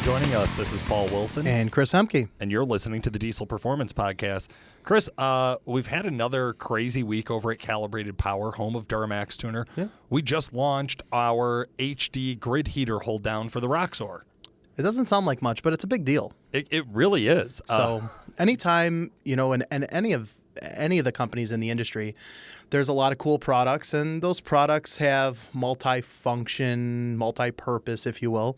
joining us. This is Paul Wilson. And Chris Hemke. And you're listening to the Diesel Performance Podcast. Chris, we've had another crazy week over at Calibrated Power, home of Duramax Tuner. Yeah. We just launched our HD grid heater hold down for the Roxor. It doesn't sound like much, but it's a big deal. It really is. So anytime, and any of the companies in the industry, there's a lot of cool products, and those products have multi-function, multi-purpose, if you will.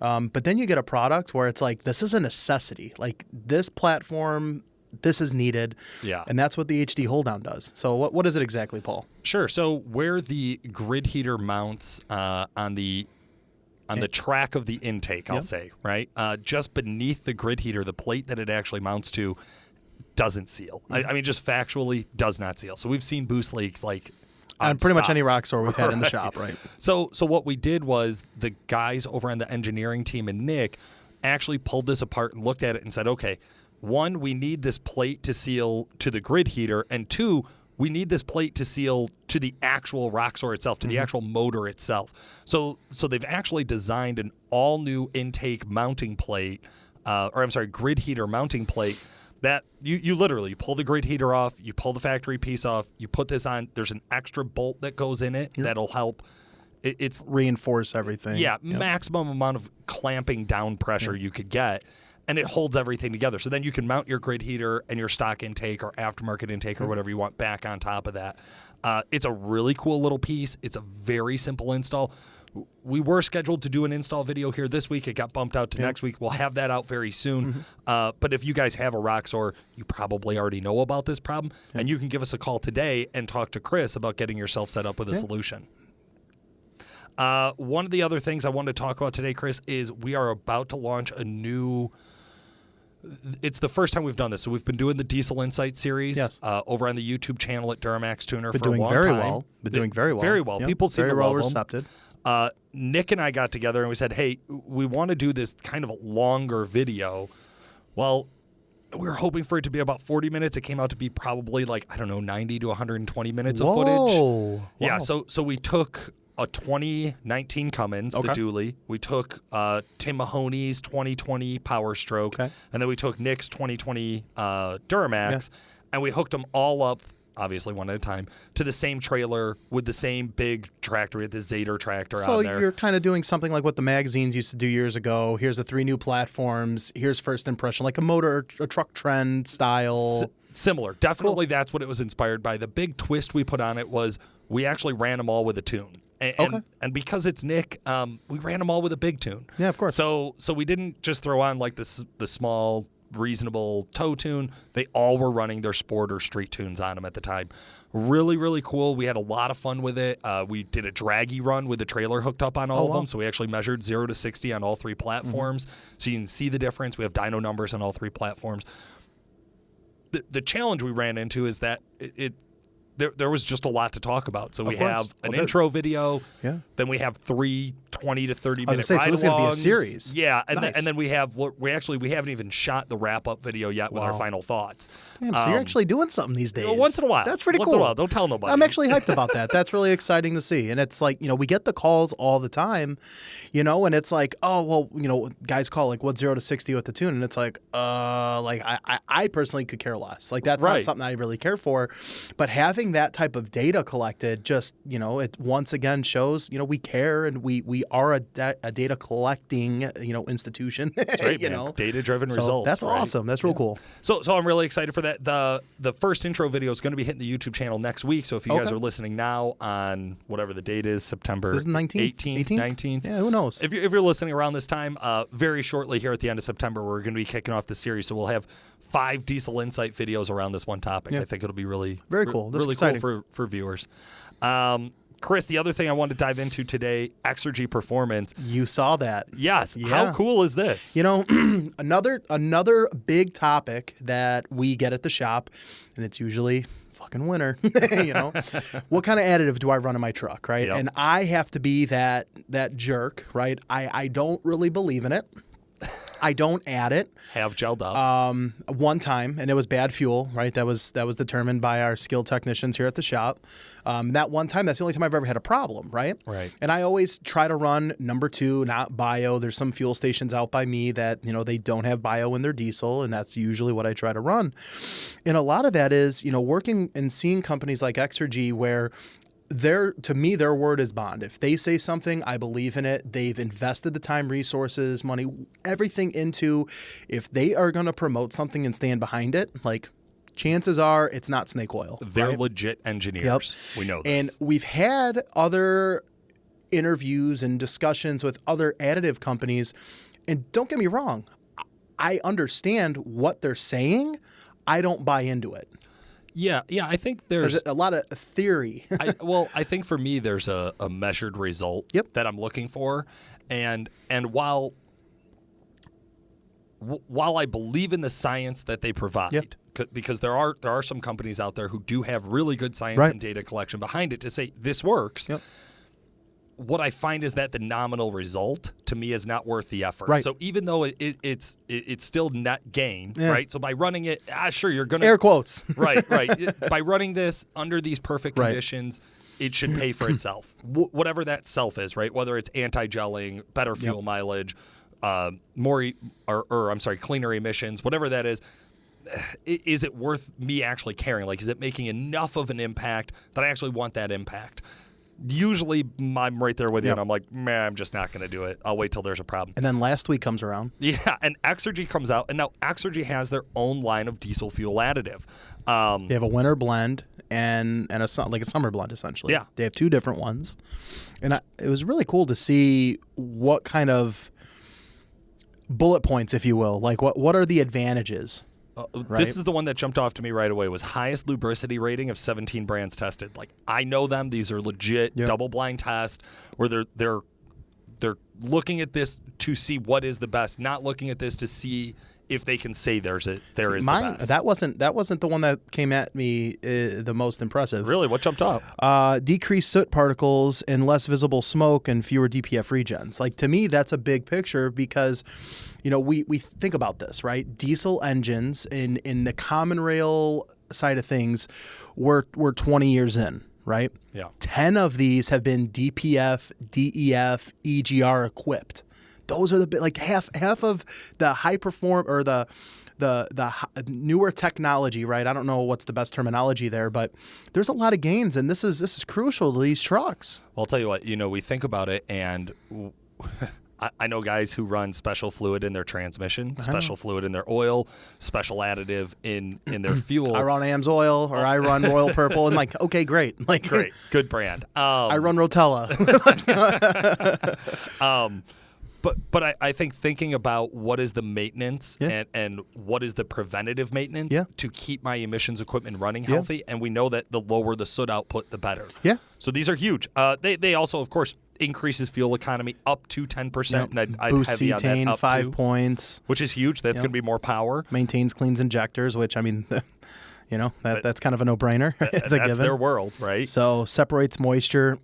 But then you get a product where it's like, this is a necessity. Like, this platform, this is needed. Yeah. And that's what the HD hold down does. So what is it exactly, Paul? Sure. So where the grid heater mounts on the track of the intake, I'll say, right? Just beneath the grid heater, the plate that it actually mounts to doesn't seal. I mean, just factually does not seal. So we've seen boost leaks like on pretty much any Roxor we've had in the shop, right? So what we did was the guys over on the engineering team and Nick actually pulled this apart and looked at it and said, okay, one, we need this plate to seal to the grid heater, and two, we need this plate to seal to the actual Roxor itself, to the actual motor itself. So they've actually designed an all-new intake mounting plate, grid heater mounting plate that you literally pull the grid heater off, you pull the factory piece off, you put this on. There's an extra bolt that goes in it that'll help. It's reinforce everything. Yeah, maximum amount of clamping down pressure you could get. And it holds everything together. So then you can mount your grid heater and your stock intake or aftermarket intake or whatever you want back on top of that. It's a really cool little piece. It's a very simple install. We were scheduled to do an install video here this week. It got bumped out to next week. We'll have that out very soon. But if you guys have a Roxor, you probably already know about this problem. And you can give us a call today and talk to Chris about getting yourself set up with a solution. One of the other things I wanted to talk about today, Chris, is we are about to launch a new... It's the first time we've done this. So we've been doing the Diesel Insight series over on the YouTube channel at Duramax Tuner for a long time. Been doing very well. Very well. Yep. People seem very to well love recepted. them. Nick and I got together and we said, hey, we want to do this kind of longer video. Well, we were hoping for it to be about 40 minutes. It came out to be probably 90 to 120 minutes of footage. Wow. Yeah, so we took a 2019 Cummins, the dually. We took Tim Mahoney's 2020 Power Stroke. And then we took Nick's 2020 Duramax. And we hooked them all up, obviously one at a time, to the same trailer with the same big tractor, the Zader tractor on there. So you're kind of doing something like what the magazines used to do years ago. Here's the 3 new platforms. Here's first impression, like a truck trend style. Similar. Definitely that's what it was inspired by. The big twist we put on it was we actually ran them all with a tune. And because it's Nick, we ran them all with a big tune. Yeah, of course. So we didn't just throw on the small, reasonable tow tune. They all were running their sport or street tunes on them at the time. Really, really cool. We had a lot of fun with it. We did a draggy run with the trailer hooked up on all of them. So we actually measured 0 to 60 on all 3 platforms. So you can see the difference. We have dyno numbers on all 3 platforms. The challenge we ran into is that there was just a lot to talk about. So we have an intro video. Yeah. Then we have 3 20 to 30 minute ride-alongs. So this is going to be a series. Yeah, and then we have we haven't even shot the wrap-up video yet with our final thoughts. Damn, so you're actually doing something these days. Once in a while. That's pretty cool. Once in a while. Don't tell nobody. I'm actually hyped about that. That's really exciting to see. And it's like, we get the calls all the time, and it's like, oh, well, guys call what's 0 to 60 with the tune? And it's like, I personally could care less. That's not something I really care for. But having that type of data collected just, it once again shows, we care and we are a data collecting, institution. That's right, data-driven results. That's awesome. That's real cool. So I'm really excited for that. The first intro video is going to be hitting the YouTube channel next week. So if you guys are listening now on whatever the date is, September 19th, 18th, 19th. Yeah, who knows? If you're listening around this time, very shortly here at the end of September, we're going to be kicking off the series. So we'll have 5 Diesel Insight videos around this one topic. I think it'll be really very cool. This really is exciting. Cool for viewers. Chris, the other thing I wanted to dive into today, Exergy Performance. You saw that. Yes. Yeah. How cool is this? Another big topic that we get at the shop, and it's usually fucking winter. What kind of additive do I run in my truck, right? Yep. And I have to be that jerk, right? I don't really believe in it. I don't add it. Have gelled up. One time, and it was bad fuel, right? That was determined by our skilled technicians here at the shop. That one time, that's the only time I've ever had a problem, right? Right. And I always try to run number 2, not bio. There's some fuel stations out by me that, they don't have bio in their diesel, and that's usually what I try to run. And a lot of that is, working and seeing companies like Exergy where to me, their word is bond. If they say something, I believe in it. They've invested the time, resources, money, everything into, if they are going to promote something and stand behind it, like chances are it's not snake oil. They're right? legit engineers. Yep. We know this. And we've had other interviews and discussions with other additive companies. And don't get me wrong, I understand what they're saying. I don't buy into it. Yeah, I think there's a lot of theory. I think for me there's a measured result that I'm looking for, and while I believe in the science that they provide, because there are some companies out there who do have really good science and data collection behind it to say this works. What I find is that the nominal result to me is not worth the effort. Right. So even though it's still net gain, right? So by running it, sure, you're going to... Air quotes. Right. By running this under these perfect conditions, it should pay for itself. Whatever that self is, right? Whether it's anti-gelling, better fuel mileage, cleaner emissions, whatever that is it worth me actually caring? Like, is it making enough of an impact that I actually want that impact? Usually I'm right there with you, and I'm like, man, I'm just not going to do it. I'll wait till there's a problem. And then last week comes around. Yeah, and Exergy comes out, and now Exergy has their own line of diesel fuel additive. They have a winter blend and a summer blend, essentially. Yeah. They have 2 different ones. And it was really cool to see what kind of bullet points, if you will, like what are the advantages. Right. This is the one that jumped off to me right away, was highest lubricity rating of 17 brands tested. Like, I know them. These are legit double-blind tests where they're looking at this to see what is the best, not looking at this to see if they can say there is the best. That wasn't the one that came at me the most impressive. Really? What jumped up? Decreased soot particles and less visible smoke and fewer DPF regens. Like, to me, that's a big picture because, we think about this, right? Diesel engines in the common rail side of things, we're 20 years in, right? Yeah. 10 of these have been DPF, DEF, EGR equipped. Those are half of the high perform or the newer technology, right? I don't know what's the best terminology there, but there's a lot of gains, and this is crucial to these trucks. Well, I'll tell you what, we think about it, and I know guys who run special fluid in their transmission, special fluid in their oil, special additive in their fuel. I run AMSOIL, or I run Royal Purple, and okay, great. Great, good brand. I run Rotella. But I think thinking about what is the maintenance and what is the preventative maintenance to keep my emissions equipment running healthy, and we know that the lower the soot output, the better. Yeah. So these are huge. They also, of course, increases fuel economy up to 10%. And I'd boost heavy on that, cetane up 5 to, points. which is huge. That's going to be more power. Maintains, cleans injectors, which, I mean, that's kind of a no-brainer. It's a given. That's their world, right? So separates moisture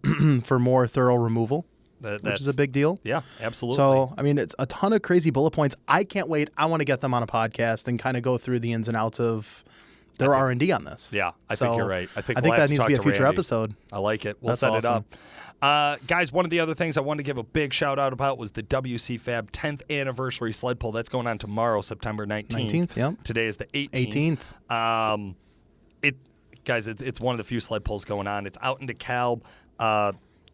for more thorough removal. Which is a big deal. Yeah, absolutely. So, I mean, it's a ton of crazy bullet points. I can't wait. I want to get them on a podcast and kind of go through the ins and outs of their R&D on this. Yeah, I think you're right. I think that needs to be a future episode. I like it. We'll That's set awesome. it up. Guys, one of the other things I wanted to give a big shout out about was the WC Fab 10th anniversary sled pull. That's going on tomorrow, September 19th. 19th, yeah. Today is the 18th. It's one of the few sled pulls going on. It's out in DeKalb.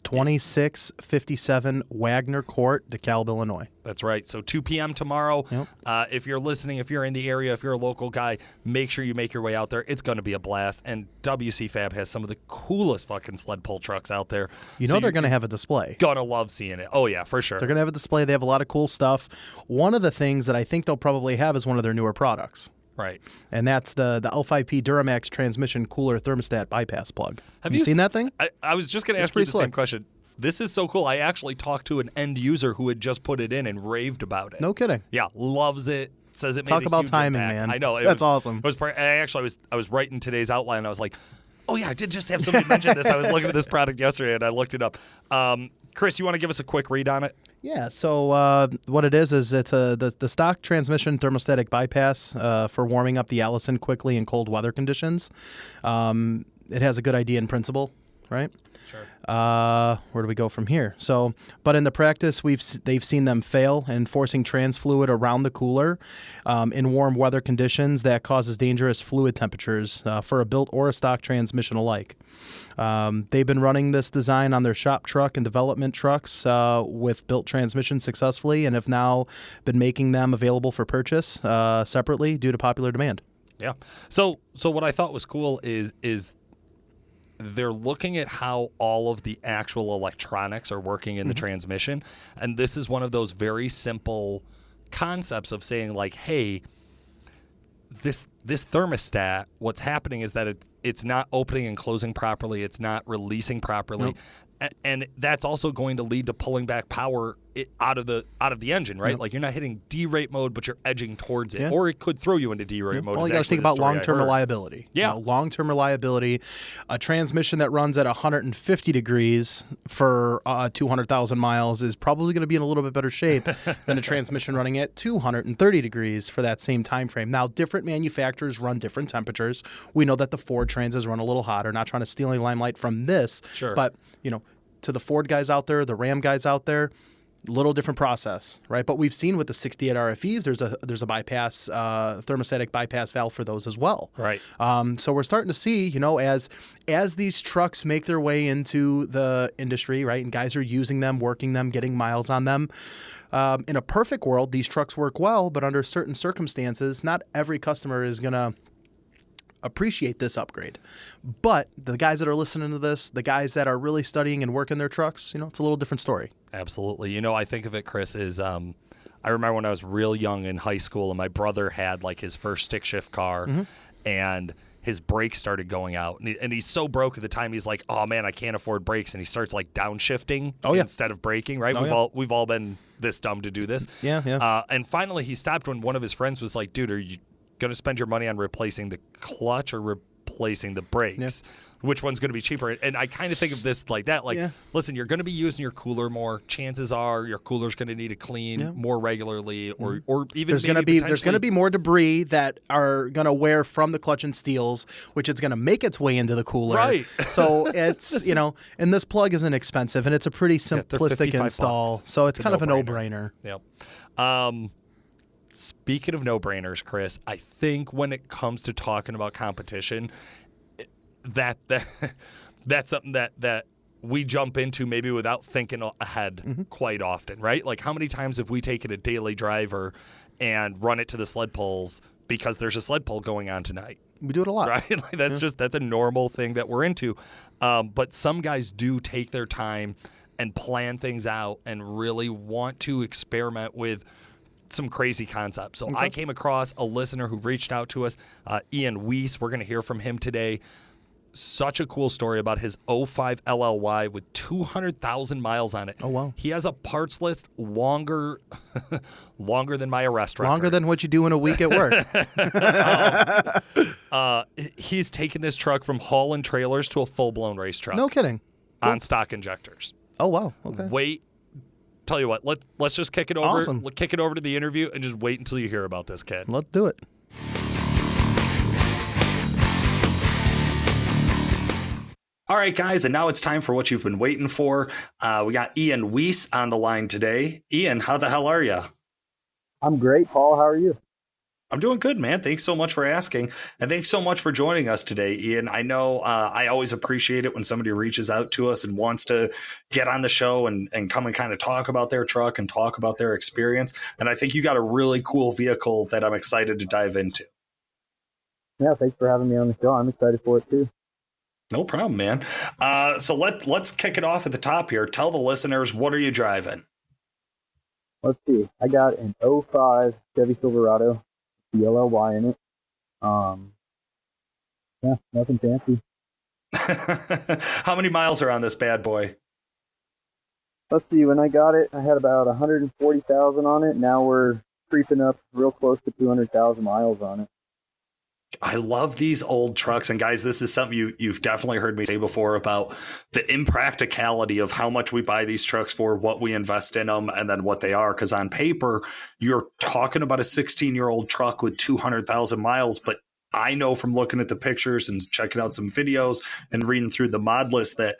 2657 Wagner Court, DeKalb, Illinois. That's right. So 2 p.m. tomorrow. Yep. If you're listening, if you're in the area, if you're a local guy, make sure you make your way out there. It's going to be a blast. And WC Fab has some of the coolest fucking sled pull trucks out there. They're going to have a display. Going to love seeing it. Oh, yeah, for sure. They're going to have a display. They have a lot of cool stuff. One of the things that I think they'll probably have is one of their newer products. Right. And that's the L5P Duramax transmission cooler thermostat bypass plug. Have you seen that thing? I was just going to ask you the same question. This is so cool. I actually talked to an end user who had just put it in and raved about it. No kidding. Yeah, loves it. Says it made Talk a about huge timing, impact. man. I know. That's awesome. I was writing today's outline. I was like, oh, yeah, I did just have somebody mention this. I was looking at this product yesterday, and I looked it up. Chris, you want to give us a quick read on it? Yeah, so what it is it's the stock transmission thermostatic bypass for warming up the Allison quickly in cold weather conditions. It has a good idea in principle, right? Sure. Where do we go from here? So, but in the practice, they've seen them fail in forcing trans fluid around the cooler in warm weather conditions that causes dangerous fluid temperatures for a built or a stock transmission alike. They've been running this design on their shop truck and development trucks with built transmissions successfully, and have now been making them available for purchase separately due to popular demand. Yeah. So what I thought was cool is they're looking at how all of the actual electronics are working in the transmission, and this is one of those very simple concepts of saying, like, hey, this thermostat, what's happening is that it's not opening and closing properly, it's not releasing properly. Nope. And that's also going to lead to pulling back power out of the engine, right? Yep. Like, you're not hitting derate mode, but you're edging towards it, Yeah. or it could throw you into derate mode. Well, you got to think about long-term reliability. Yeah, long-term reliability. A transmission that runs at 150 degrees for 200,000 miles is probably going to be in a little bit better shape than a transmission running at 230 degrees for that same time frame. Now, different manufacturers run different temperatures. We know that the Ford Transits run a little hotter. Not trying to steal any limelight from this, sure, but to the Ford guys out there, the Ram guys out there, little different process, right? But we've seen with the 68 RFEs, there's a bypass, thermostatic bypass valve for those as well. Right. So we're starting to see, as these trucks make their way into the industry, right, and guys are using them, working them, getting miles on them. In a perfect world, these trucks work well, but under certain circumstances, not every customer is going to appreciate this upgrade. But the guys that are listening to this, the guys that are really studying and working their trucks, it's a little different story. Absolutely. I think of it, Chris, is I remember when I was real young in high school and my brother had like his first stick shift car and his brakes started going out. And he's so broke at the time, he's like, oh man, I can't afford brakes. And he starts like downshifting instead of braking, right? We've all been this dumb to do this. Yeah. And finally he stopped when one of his friends was like, dude, are you going to spend your money on replacing the clutch or replacing the brakes? Which one's going to be cheaper? And I kind of think of this like that. Like, listen, you're going to be using your cooler more. Chances are your cooler's going to need to clean more regularly, or even there's going to be more debris that are going to wear from the clutch and steels, which is going to make its way into the cooler. Right. So it's and this plug isn't expensive, and it's a pretty simplistic install. So it's kind of a no-brainer. Yep. Speaking of no-brainers, Chris, I think when it comes to talking about competition, that's something that we jump into maybe without thinking ahead quite often, right? Like, how many times have we taken a daily driver and run it to the sled poles because there's a sled pole going on tonight? We do it a lot, right? Like, that's a normal thing that we're into. But some guys do take their time and plan things out and really want to experiment with some crazy concepts. So I came across a listener who reached out to us, Ian Weese. We're going to hear from him today. Such a cool story about his 05 LLY with 200,000 miles on it. Oh, wow. He has a parts list longer than my arrest record. Longer than what you do in a week at work. He's taken this truck from hauling trailers to a full-blown race truck. No kidding. On stock injectors. Oh, wow. Okay. Tell you what, let's just kick it over. Awesome. Kick it over to the interview and just wait until you hear about this kid. Let's do it. All right, guys, and now it's time for what you've been waiting for. We got Ian Weese on the line today. Ian, how the hell are you? I'm great, Paul. How are you? I'm doing good, man. Thanks so much for asking. And thanks so much for joining us today, Ian. I know I always appreciate it when somebody reaches out to us and wants to get on the show and come and kind of talk about their truck and talk about their experience. And I think you got a really cool vehicle that I'm excited to dive into. Yeah, thanks for having me on the show. I'm excited for it, too. No problem, man. So let's kick it off at the top here. Tell the listeners, what are you driving? Let's see. I got an 05 Chevy Silverado. The LLY in it. Yeah, nothing fancy. How many miles are on this bad boy? Let's see. When I got it, I had about 140,000 on it. Now we're creeping up real close to 200,000 miles on it. I love these old trucks. And guys, this is something you've definitely heard me say before about the impracticality of how much we buy these trucks for, what we invest in them, and then what they are. Because on paper, you're talking about a 16-year-old truck with 200,000 miles. But I know from looking at the pictures and checking out some videos and reading through the mod list that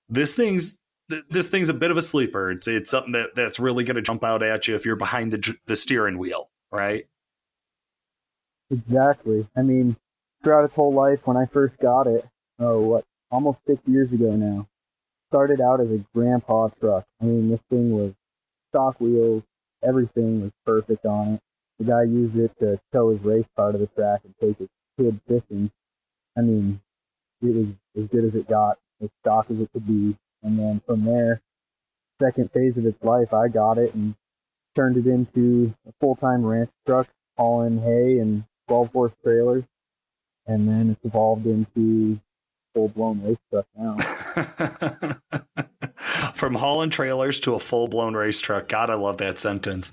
this thing's a bit of a sleeper. It's something that's really going to jump out at you if you're behind the steering wheel, right? Exactly. I mean, throughout its whole life, when I first got it, almost 6 years ago now, started out as a grandpa truck. I mean, this thing was stock wheels, everything was perfect on it. The guy used it to tow his race car to the track and take his kid fishing. I mean, it was as good as it got, as stock as it could be. And then from there, second phase of its life, I got it and turned it into a full-time ranch truck, hauling hay and 12-horse trailers, and then it's evolved into full-blown race truck now. From hauling trailers to a full-blown race truck. God, I love that sentence.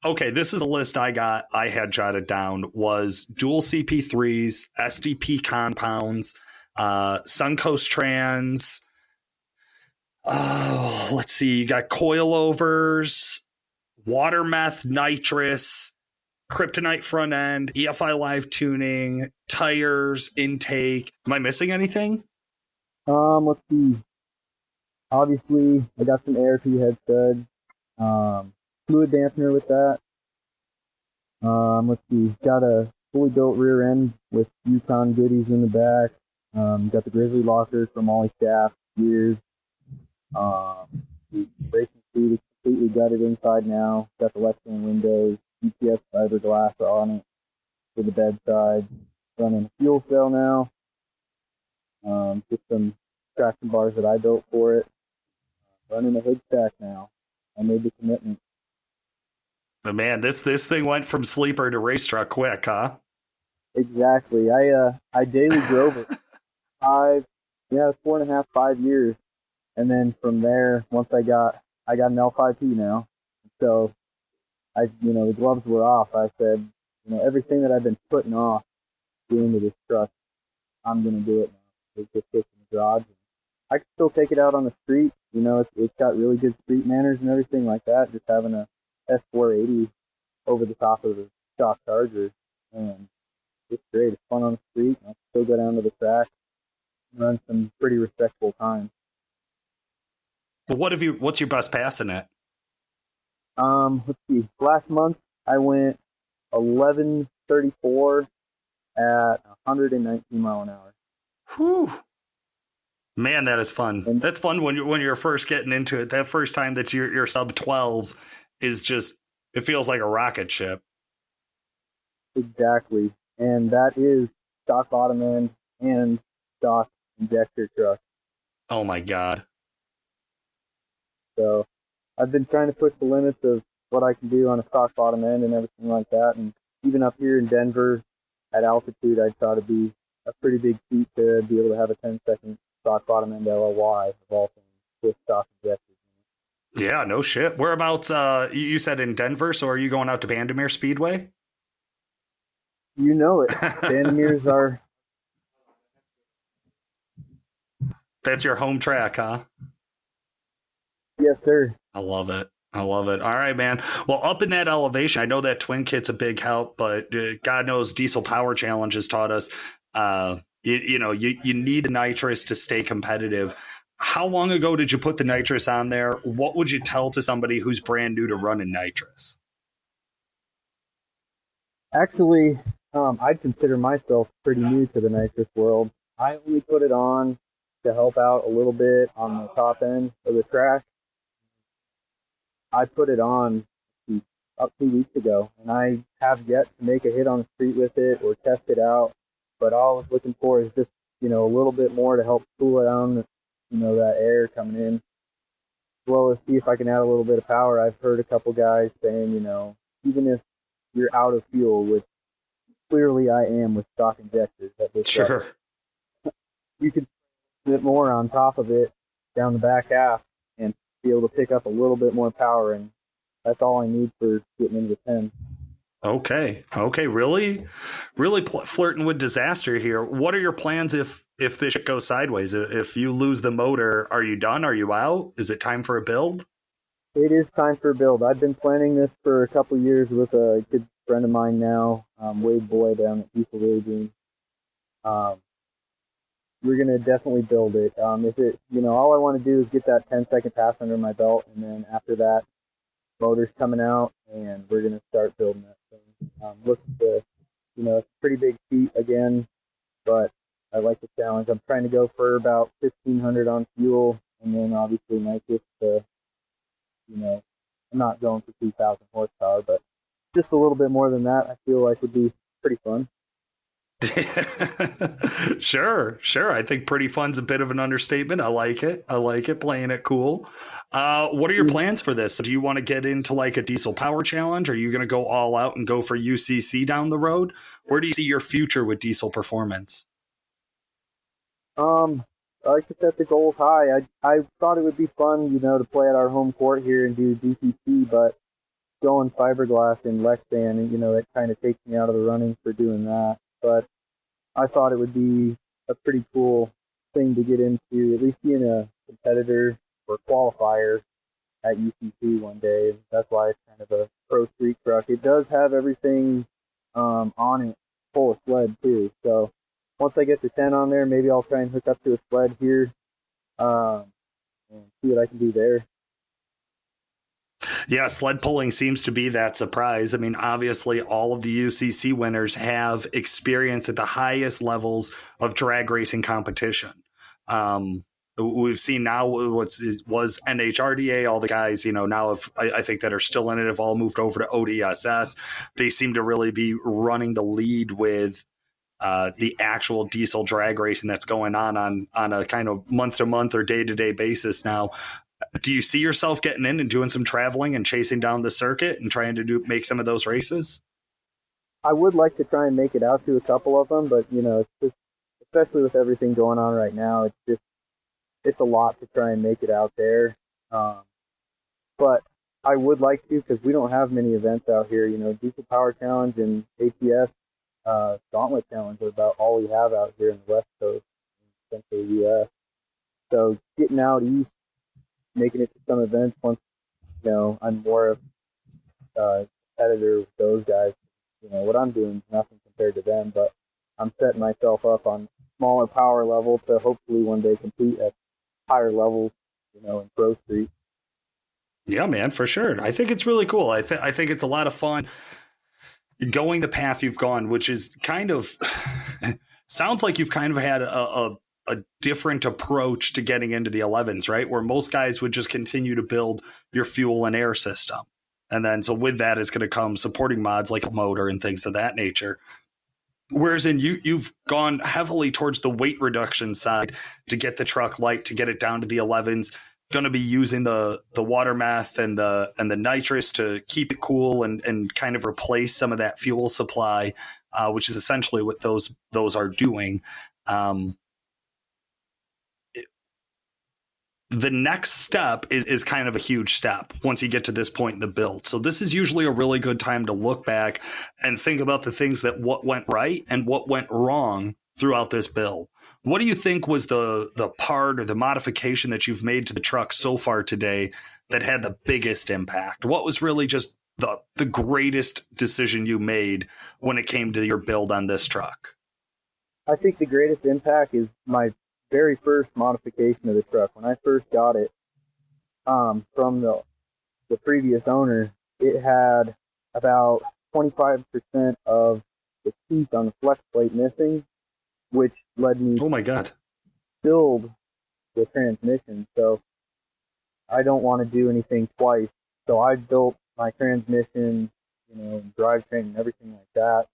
Okay, this is a list I had jotted down, was dual CP3s, SDP compounds, Suncoast trans. Let's see, you got coilovers, water meth, nitrous, kryptonite front end, EFI live tuning, tires, intake. Am I missing anything? Let's see. Obviously, I got some air to head stud, fluid dampener with that. Let's see. Got a fully built rear end with Yukon goodies in the back. Got the Grizzly lockers from Ollie Shaft gears. The racing seat is completely gutted inside now. Got the Lexan windows, GPS fiberglass on it for the bedside. Running a fuel cell now. Just some traction bars that I built for it. Running a hood stack now. I made the commitment. But man, this thing went from sleeper to race truck quick, huh? Exactly. I daily drove it 4.5, 5 years. And then from there, once I got an L5P now. So the gloves were off. I said, everything that I've been putting off doing to this truck, I'm going to do it now. It's just sits in the garage. I can still take it out on the street. It's got really good street manners and everything like that. Just having a S480 over the top of the stock Charger. And it's great. It's fun on the street. I can still go down to the track and run some pretty respectable times. Well, what's your best passing at? Let's see. Last month I went 11:34 at 119 mile an hour. Whew. Man, that is fun. And that's fun when you're first getting into it. That first time that you're sub 12s is just, it feels like a rocket ship. Exactly. And that is stock bottom end and stock injector truck. Oh my God. So I've been trying to push the limits of what I can do on a stock bottom end and everything like that. And even up here in Denver at altitude, I thought it'd be a pretty big feat to be able to have a 10-second stock bottom end LLY of all things with stock injectors. Yeah, no shit. Whereabouts, you said in Denver, so are you going out to Bandimere Speedway? You know it. Bandimere's are... That's your home track, huh? Yes, sir. I love it. All right, man. Well, up in that elevation, I know that twin kit's a big help, but God knows Diesel Power Challenge has taught us, you need the nitrous to stay competitive. How long ago did you put the nitrous on there? What would you tell to somebody who's brand new to running nitrous? Actually, I'd consider myself pretty new to the nitrous world. I only put it on to help out a little bit on the top end of the track. I put it on up 2 weeks ago, and I have yet to make a hit on the street with it or test it out. But all I was looking for is just, a little bit more to help cool down, that air coming in, as well as see if I can add a little bit of power. I've heard a couple guys saying, even if you're out of fuel, which clearly I am with stock injectors at this Sure. level, you could put a bit more on top of it down the back half and be able to pick up a little bit more power, and that's all I need for getting into the 10. Okay. Okay. Really, really flirting with disaster here. What are your plans if this shit goes sideways? If you lose the motor, are you done? Are you out? Is it time for a build? It is time for a build. I've been planning this for a couple years with a good friend of mine now, Wade Boy down at Diesel Raging. Um, we're gonna definitely build it. If it, all I want to do is get that 10-second pass under my belt, and then after that, motor's coming out, and we're gonna start building that thing. Looking to, it's a pretty big feat again, but I like the challenge. I'm trying to go for about 1,500 on fuel, and then obviously nitrous to, I'm not going for 2,000 horsepower, but just a little bit more than that, I feel like would be pretty fun. Sure. I think pretty fun's a bit of an understatement. I like it. Playing it cool. What are your plans for this? Do you want to get into like a diesel power challenge? Are you going to go all out and go for UCC down the road? Where do you see your future with diesel performance? I like to set the goals high. I thought it would be fun, to play at our home court here and do DCC, but going fiberglass in Lexan, it kind of takes me out of the running for doing that. But I thought it would be a pretty cool thing to get into, at least being a competitor or qualifier at UCC one day. That's why it's kind of a pro street truck. It does have everything on it, full of sled too. So once I get the 10 on there, maybe I'll try and hook up to a sled here and see what I can do there. Yeah, sled pulling seems to be that surprise. I mean, obviously, all of the UCC winners have experience at the highest levels of drag racing competition. We've seen now was NHRDA, all the guys, now I think that are still in it have all moved over to ODSS. They seem to really be running the lead with the actual diesel drag racing that's going on a kind of month to month or day to day basis now. Do you see yourself getting in and doing some traveling and chasing down the circuit and trying to make some of those races? I would like to try and make it out to a couple of them, but it's just, especially with everything going on right now, it's a lot to try and make it out there. But I would like to, because we don't have many events out here. Diesel Power Challenge and ATS Gauntlet Challenge are about all we have out here in the West Coast, in Central U.S. So getting out east, making it to some events once, I'm more of a competitor with those guys. What I'm doing is nothing compared to them, but I'm setting myself up on smaller power level to hopefully one day compete at higher levels, in Pro Street. Yeah, man, for sure. I think it's really cool. I think it's a lot of fun going the path you've gone, which is kind of sounds like you've kind of had a different approach to getting into the 11s, right? Where most guys would just continue to build your fuel and air system. And then so with that is going to come supporting mods like a motor and things of that nature. Whereas you've gone heavily towards the weight reduction side to get the truck light, to get it down to the 11s. Going to be using the water meth and the nitrous to keep it cool and kind of replace some of that fuel supply, which is essentially what those are doing. The next step is kind of a huge step once you get to this point in the build. So this is usually a really good time to look back and think about the things that what went right and what went wrong throughout this build. What do you think was the part or the modification that you've made to the truck so far today that had the biggest impact? What was really just the greatest decision you made when it came to your build on this truck? I think the greatest impact is my very first modification of the truck. When I first got it from the previous owner, it had about 25% of the teeth on the flex plate missing, which led me oh my god build the transmission. So I don't want to do anything twice. So I built my transmission, drivetrain and everything like that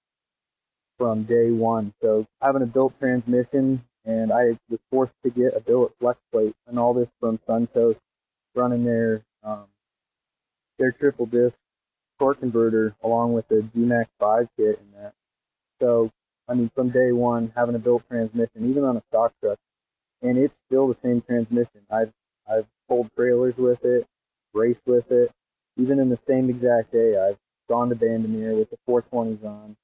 from day one. So having a built transmission, and I was forced to get a billet flex plate, and all this from Suncoast, running their triple disc torque converter along with the GMAX 5 kit in that. So, from day one, having a built transmission, even on a stock truck, and it's still the same transmission. I've pulled trailers with it, raced with it, even in the same exact day. I've gone to Bandimere with a 420s on,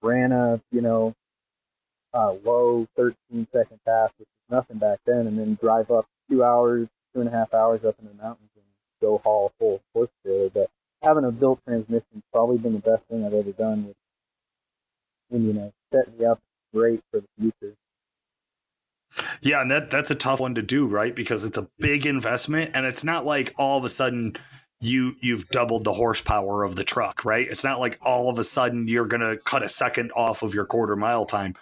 ran a, low 13-second pass, which was nothing back then, and then drive up 2.5 hours up in the mountains and go haul a full horse trailer. But having a built transmission's probably been the best thing I've ever done and set me up great for the future. Yeah, and that's a tough one to do, right? Because it's a big investment, and it's not like all of a sudden you've doubled the horsepower of the truck, right? It's not like all of a sudden you're going to cut a second off of your quarter mile time.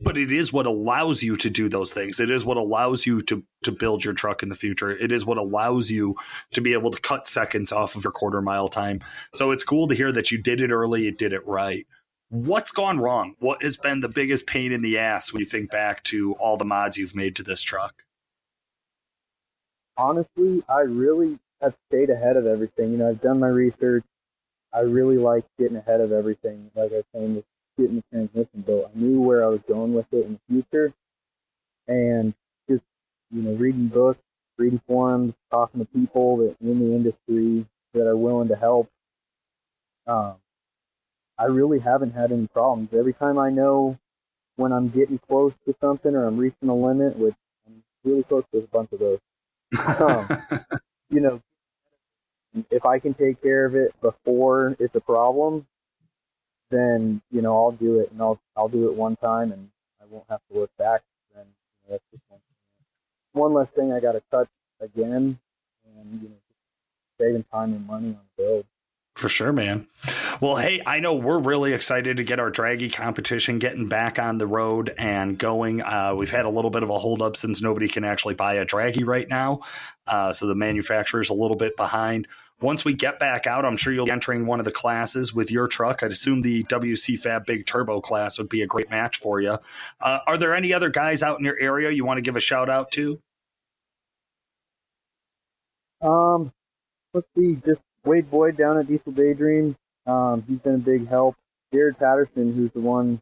But it is what allows you to do those things. It is what allows you to build your truck in the future. It is what allows you to be able to cut seconds off of your quarter mile time. So it's cool to hear that you did it early, you did it right. What's gone wrong? What has been the biggest pain in the ass when you think back to all the mods you've made to this truck? Honestly, I really have stayed ahead of everything. I've done my research. I really like getting ahead of everything. Like I was saying, with getting the transmission built, I knew where I was going with it in the future. And just, reading books, reading forums, talking to people that in the industry that are willing to help. I really haven't had any problems. Every time I know when I'm getting close to something or I'm reaching a limit, which I'm really close to a bunch of those, if I can take care of it before it's a problem, then, I'll do it, and I'll do it one time, and I won't have to look back. Then that's just one less thing I got to touch again, and saving time and money on the build. For sure, man. Well, hey, I know we're really excited to get our draggy competition getting back on the road and going. We've had a little bit of a holdup since nobody can actually buy a draggy right now. So the manufacturer's a little bit behind. Once we get back out, I'm sure you'll be entering one of the classes with your truck. I'd assume the WC Fab Big Turbo class would be a great match for you. Are there any other guys out in your area you want to give a shout out to? Let's see, just Wade Boyd down at Diesel Daydream. He's been a big help. Jared Patterson, who's the one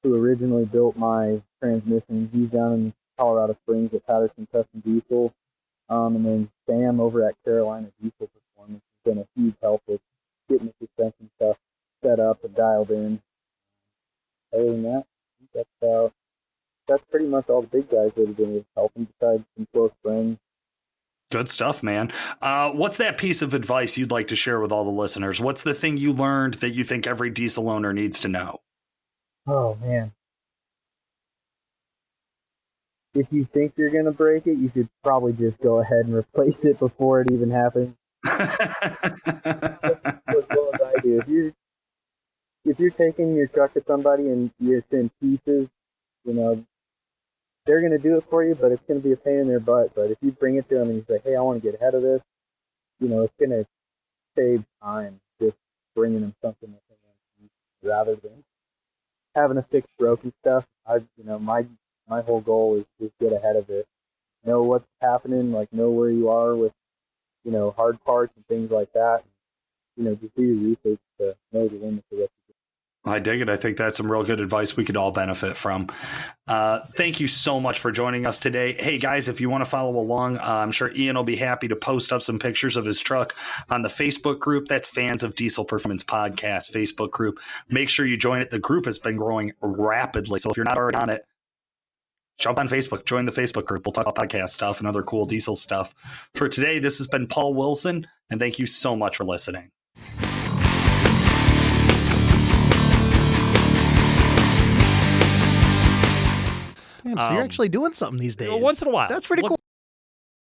who originally built my transmission, he's down in Colorado Springs at Patterson Custom Diesel. And then Sam over at Carolina Diesel Performance has been a huge help with getting the suspension stuff set up and dialed in. Other than that, I think that's pretty much all the big guys that have been helping, besides some close friends. Good stuff, man. What's that piece of advice you'd like to share with all the listeners? What's the thing you learned that you think every diesel owner needs to know? Oh, man. If you think you're going to break it, you should probably just go ahead and replace it before it even happens. As well as I do. If you're taking your truck to somebody and it's in pieces, they're going to do it for you, but it's going to be a pain in their butt. But if you bring it to them and you say, hey, I want to get ahead of this, it's going to save time just bringing them something rather than having to fix broken stuff. My whole goal is to get ahead of it. Know what's happening, know where you are with, hard parts and things like that. Just do your research to know the limits of what you do. I dig it. I think that's some real good advice we could all benefit from. Thank you so much for joining us today. Hey, guys, if you want to follow along, I'm sure Ian will be happy to post up some pictures of his truck on the Facebook group. That's Fans of Diesel Performance Podcast Facebook group. Make sure you join it. The group has been growing rapidly. So if you're not already on it, jump on Facebook, join the Facebook group. We'll talk about podcast stuff and other cool diesel stuff. For today, this has been Paul Wilson, and thank you so much for listening. Damn, so you're actually doing something these days. Once in a while. That's pretty cool.